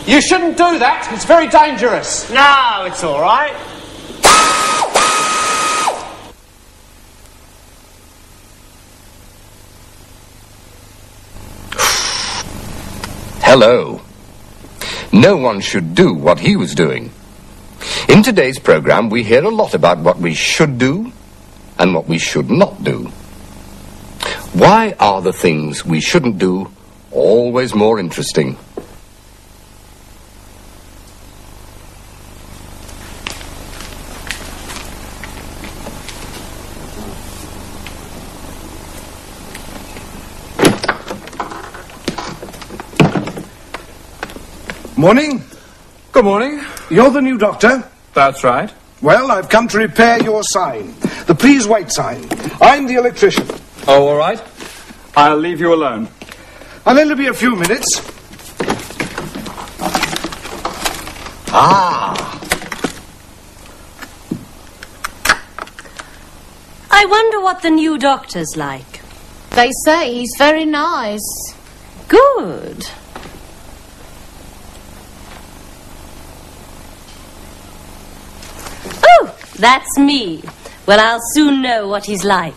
You shouldn't do that. It's very dangerous. No, it's all right. Hello. No one should do what he was doing. In today's program, we hear a lot about what we should do and what we should not do. Why are the things we shouldn't do always more interesting? Morning. Good morning. You're the new doctor? That's right. Well, I've come to repair your sign. The please wait sign. I'm the electrician. Oh, all right. I'll leave you alone. I'll only be a few minutes. I wonder what the new doctor's like. They say he's very nice. Good. Oh, that's me. Well, I'll soon know what he's like.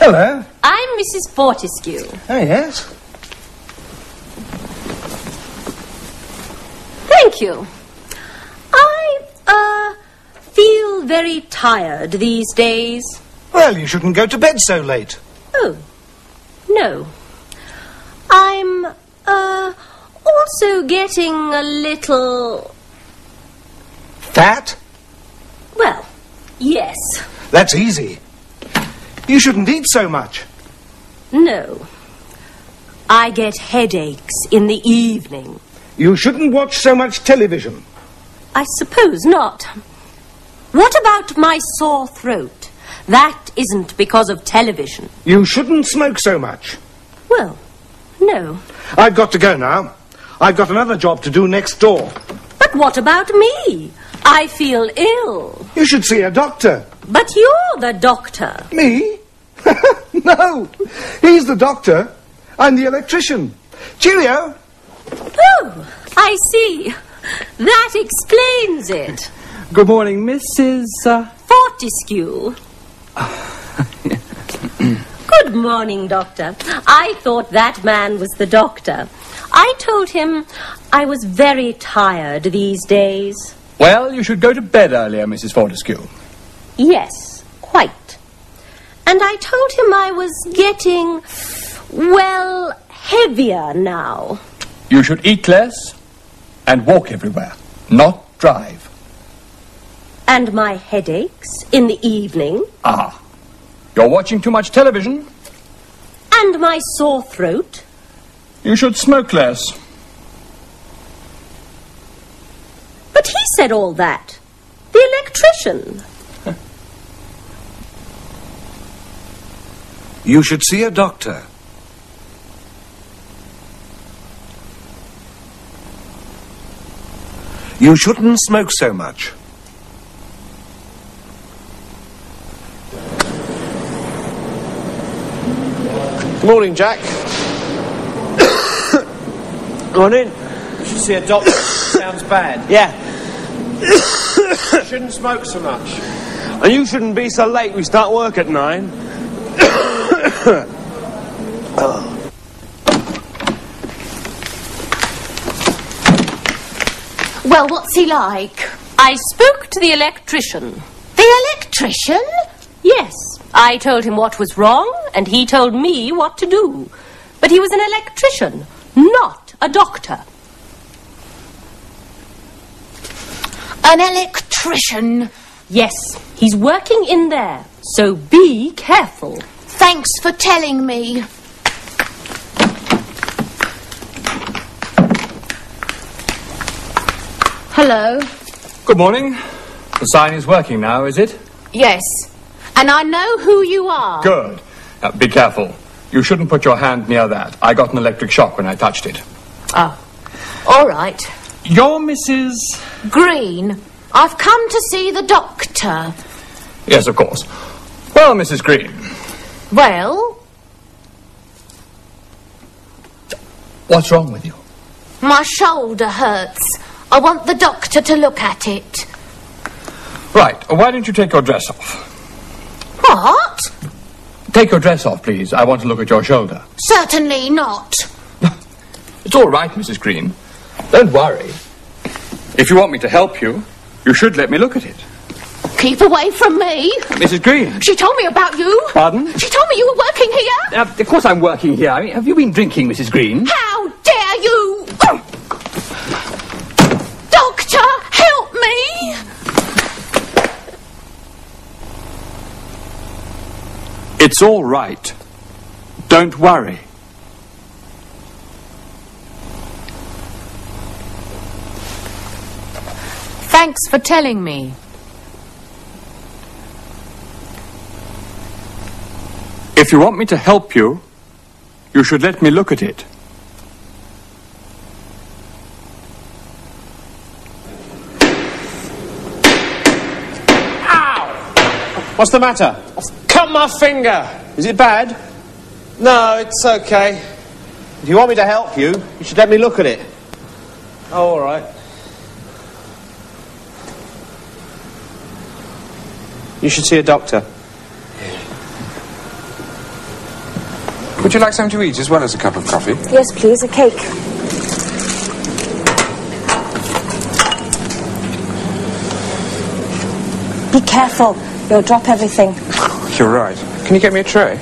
Hello. I'm Mrs. Fortescue. Oh, yes. Thank you. I, feel very tired these days. Well, you shouldn't go to bed so late. Oh, no. I'm, also getting a little... Fat? Well, yes. That's easy. You shouldn't eat so much. No. I get headaches in the evening. You shouldn't watch so much television. I suppose not. What about my sore throat? That isn't because of television. You shouldn't smoke so much. Well, no. I've got to go now. I've got another job to do next door. But what about me? I feel ill. You should see a doctor. But you're the doctor. Me? No. He's the doctor. I'm the electrician. Cheerio. Oh, I see. That explains it. Good morning, Mrs. Fortescue. Good morning, Doctor. I thought that man was the doctor. I told him I was very tired these days. Well, you should go to bed earlier, Mrs. Fortescue. Yes, quite. And I told him I was getting, well, heavier now. You should eat less and walk everywhere, not drive. And my headaches in the evening. Ah, you're watching too much television. And my sore throat. You should smoke less. But he said all that. The electrician. You should see a doctor. You shouldn't smoke so much. Morning, Jack. Go on in. You should see a doctor. Sounds bad. Yeah. You shouldn't smoke so much. And you shouldn't be so late. We start work at 9. Well, what's he like? I spoke to the electrician. The electrician? Yes, I told him what was wrong, and he told me what to do. But he was an electrician, not a doctor. An electrician? Yes, he's working in there, so be careful. Thanks for telling me. Hello? Good morning. The sign is working now, is it? Yes. And I know who you are. Good. Be careful. You shouldn't put your hand near that. I got an electric shock when I touched it. Oh. All right. You're Mrs... Green. I've come to see the doctor. Yes, of course. Well, Mrs. Green. Well, What's wrong with you? my shoulder hurts. I want the doctor to look at it. Right, why don't you take your dress off? What? Take your dress off, please. I want to look at your shoulder. Certainly not. It's all right, Mrs. Green. Don't worry. If you want me to help you, you should let me look at it. Keep away from me. Mrs. Green. She told me about you. Pardon? She told me you were working here. Of course I'm working here. I mean, have you been drinking, Mrs. Green? How dare you? Doctor, help me. It's all right. Don't worry. Thanks for telling me. If you want me to help you, you should let me look at it. Ow! What's the matter? I've cut my finger. Is it bad? No, it's okay. If you want me to help you, you should let me look at it. Oh, all right. You should see a doctor. Would you like something to eat as well as a cup of coffee? Yes, please, a cake. Be careful. You'll drop everything. You're right. Can you get me a tray?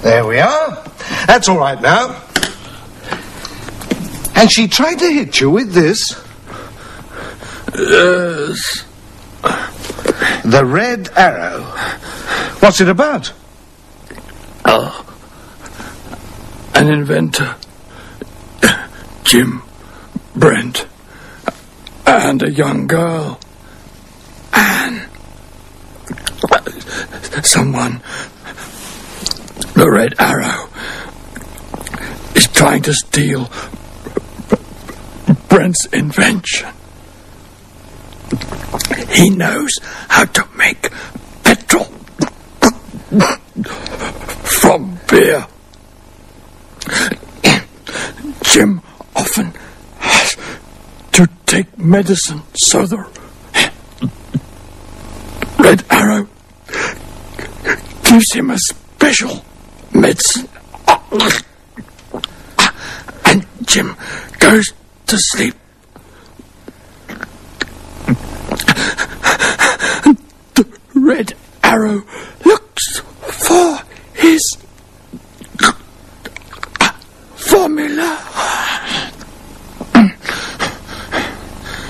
There we are. That's all right now. And she tried to hit you with this. Yes. The red arrow. What's it about? Oh. An inventor. Jim Brent. And a young girl. Anne. Someone. The Red Arrow is trying to steal Brent's invention. He knows how to make petrol from beer. Jim often has to take medicine so the Red Arrow gives him a special medicine. And Jim goes to sleep. The Red Arrow looks for his formula.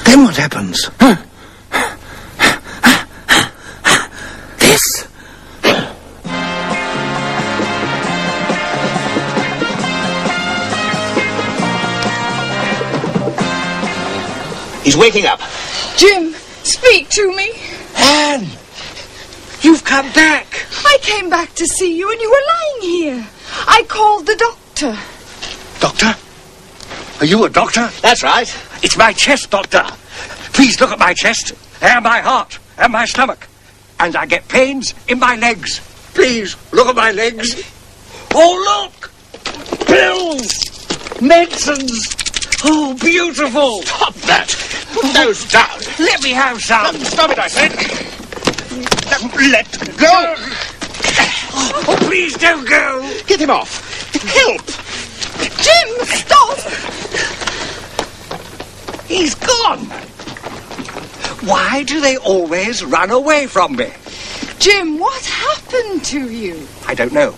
Then what happens? This. He's waking up. Jim, speak to me. Anne! You've come back. I came back to see you and you were lying here. I called the doctor. Doctor? Are you a doctor? That's right. It's my chest, doctor. Please look at my chest, and my heart, and my stomach. And I get pains in my legs. Please, look at my legs. Oh, look! Pills! Medicines! Oh, beautiful! Stop that! Put those down. Let me have some. Stop it, I said. Let go. Oh, please don't go. Get him off. Help! Jim, stop! He's gone. Why do they always run away from me? Jim, what happened to you? I don't know.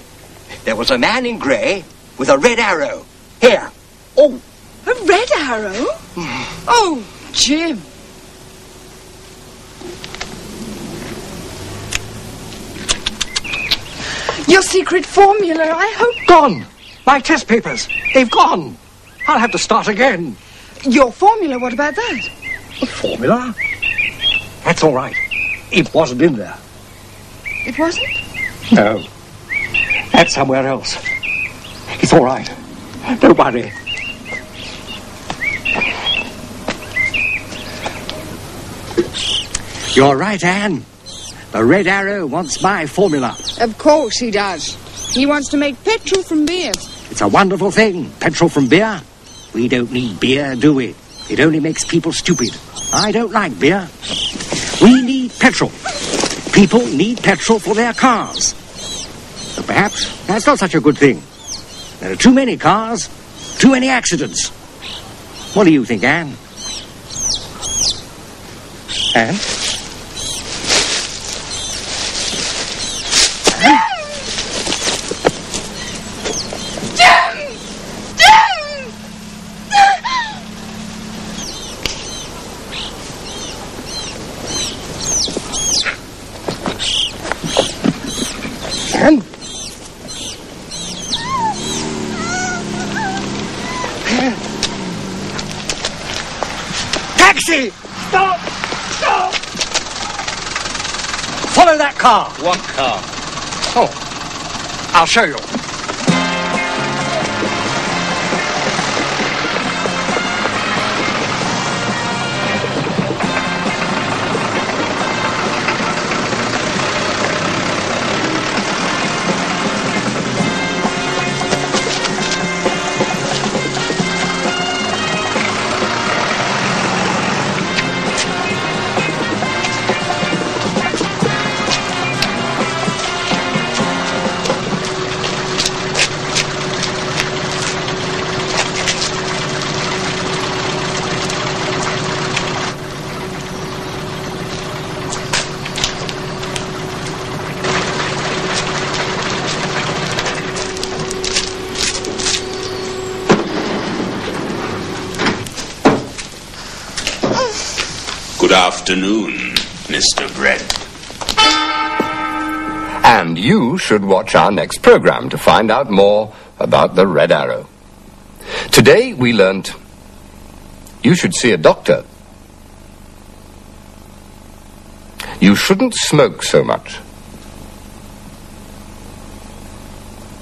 There was a man in grey with a red arrow. Here. Oh. A red arrow? Oh, Jim. Your secret formula, I hope... Gone. My test papers. They've gone. I'll have to start again. Your formula, what about that? A formula? That's all right. It wasn't in there. It wasn't? No. That's somewhere else. It's all right. Don't worry. You're right, Anne. The Red Arrow wants my formula. Of course he does. He wants to make petrol from beer. It's a wonderful thing, petrol from beer. We don't need beer, do we? It only makes people stupid. I don't like beer. We need petrol. People need petrol for their cars. But perhaps that's not such a good thing. There are too many cars, too many accidents. What do you think, Anne? Anne? Anne? Taxi! Stop! Stop! Follow that car. What car? Oh, I'll show you. Good afternoon, Mr. Brent. And you should watch our next program to find out more about the Red Arrow. Today we learnt you should see a doctor. You shouldn't smoke so much.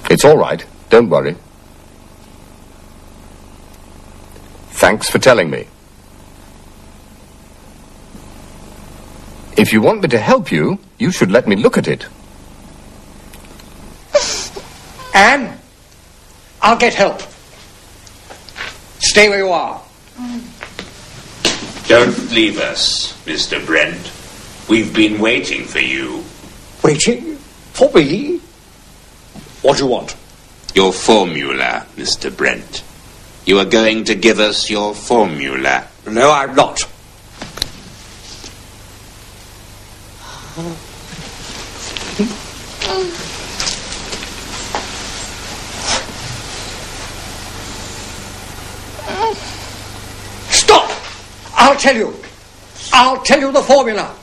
It's all right, don't worry. Thanks for telling me. If you want me to help you, you should let me look at it. Anne, I'll get help. Stay where you are. Don't leave us, Mr. Brent. We've been waiting for you. Waiting? For me? What do you want? Your formula, Mr. Brent. You are going to give us your formula. No, I'm not. Stop! I'll tell you the formula.